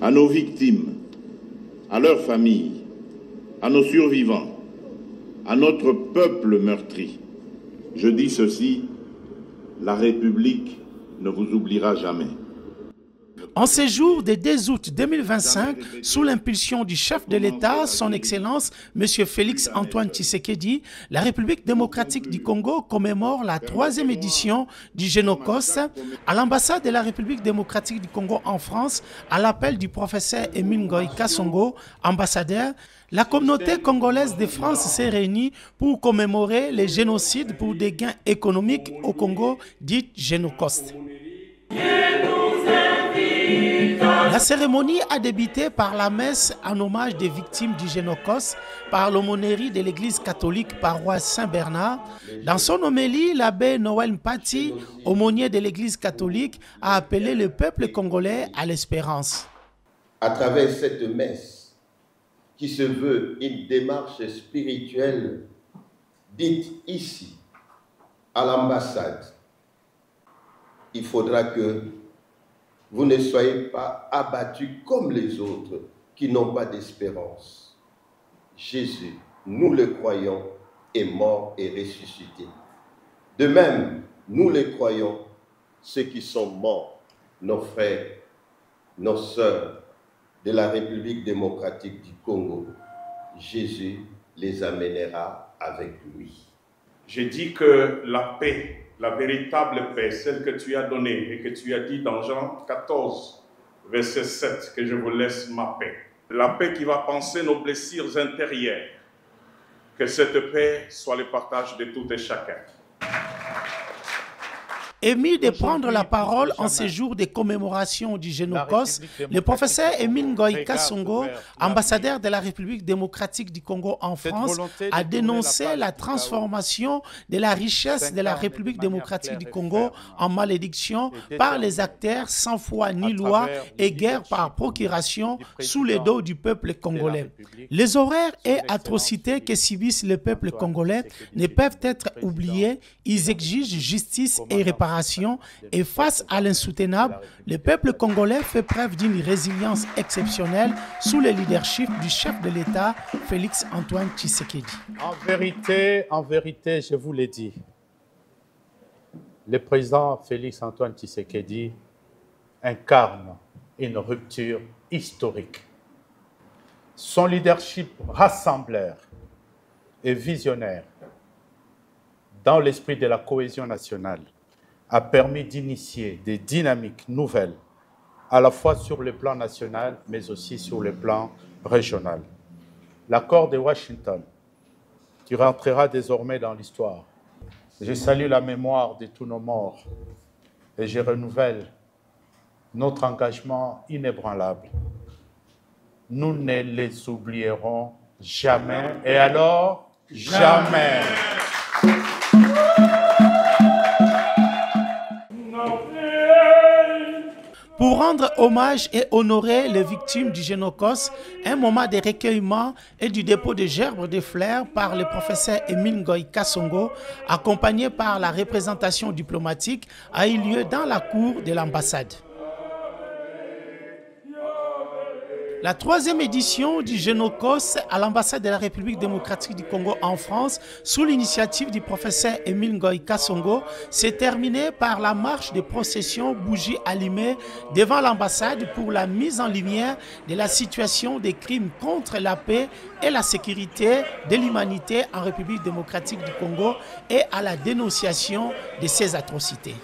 À nos victimes, à leurs familles, à nos survivants, à notre peuple meurtri, je dis ceci, la République ne vous oubliera jamais. En ces jours de 2 août 2025, sous l'impulsion du chef de l'État, son Excellence, M. Félix Antoine Tshisekedi, la République démocratique du Congo commémore la 3e édition du Génocos à l'ambassade de la République démocratique du Congo en France, à l'appel du professeur Émile Ngoï Kassongo, ambassadeur. La communauté congolaise de France s'est réunie pour commémorer les génocides pour des gains économiques au Congo, dit Génocos. La cérémonie a débuté par la messe en hommage des victimes du Génocos par l'aumônerie de l'église catholique paroisse Saint-Bernard. Dans son homélie, l'abbé Noël Mpati, aumônier de l'église catholique, a appelé le peuple congolais à l'espérance. À travers cette messe, qui se veut une démarche spirituelle dite ici, à l'ambassade, il faudra que vous ne soyez pas abattus comme les autres qui n'ont pas d'espérance. Jésus, nous le croyons, est mort et ressuscité. De même, nous le croyons, ceux qui sont morts, nos frères, nos sœurs de la République démocratique du Congo, Jésus les amènera avec lui. Je dis que la paix, la véritable paix, celle que tu as donnée et que tu as dit dans Jean 14, verset 7, que je vous laisse ma paix. La paix qui va panser nos blessures intérieures. Que cette paix soit le partage de tout et chacun. Émis de prendre la parole en ces jours de commémoration du Génocos, le professeur Émile Ngoï Kassongo, ambassadeur de la République démocratique du Congo en France, a dénoncé la transformation de la richesse de la République démocratique du Congo en malédiction par les acteurs sans foi ni loi et guerre par procuration sous le dos du peuple congolais. Les horreurs et atrocités que subissent le peuple congolais ne peuvent être oubliés. Ils exigent justice et réparation. Et face à l'insoutenable, le peuple congolais fait preuve d'une résilience exceptionnelle sous le leadership du chef de l'État, Félix Antoine Tshisekedi. En vérité, je vous l'ai dit, le président Félix Antoine Tshisekedi incarne une rupture historique. Son leadership rassembleur et visionnaire dans l'esprit de la cohésion nationale a permis d'initier des dynamiques nouvelles, à la fois sur le plan national, mais aussi sur le plan régional. L'accord de Washington, qui rentrera désormais dans l'histoire. Je salue la mémoire de tous nos morts et je renouvelle notre engagement inébranlable. Nous ne les oublierons jamais, et alors, jamais. Pour rendre hommage et honorer les victimes du Génocos, un moment de recueillement et du dépôt de gerbes de fleurs par le professeur Émile Ngoï Kassongo, accompagné par la représentation diplomatique, a eu lieu dans la cour de l'ambassade. La 3e édition du Génocos à l'ambassade de la République démocratique du Congo en France, sous l'initiative du professeur Émile Ngoï Kassongo, s'est terminée par la marche de procession bougies allumées devant l'ambassade pour la mise en lumière de la situation des crimes contre la paix et la sécurité de l'humanité en République démocratique du Congo et à la dénonciation de ces atrocités.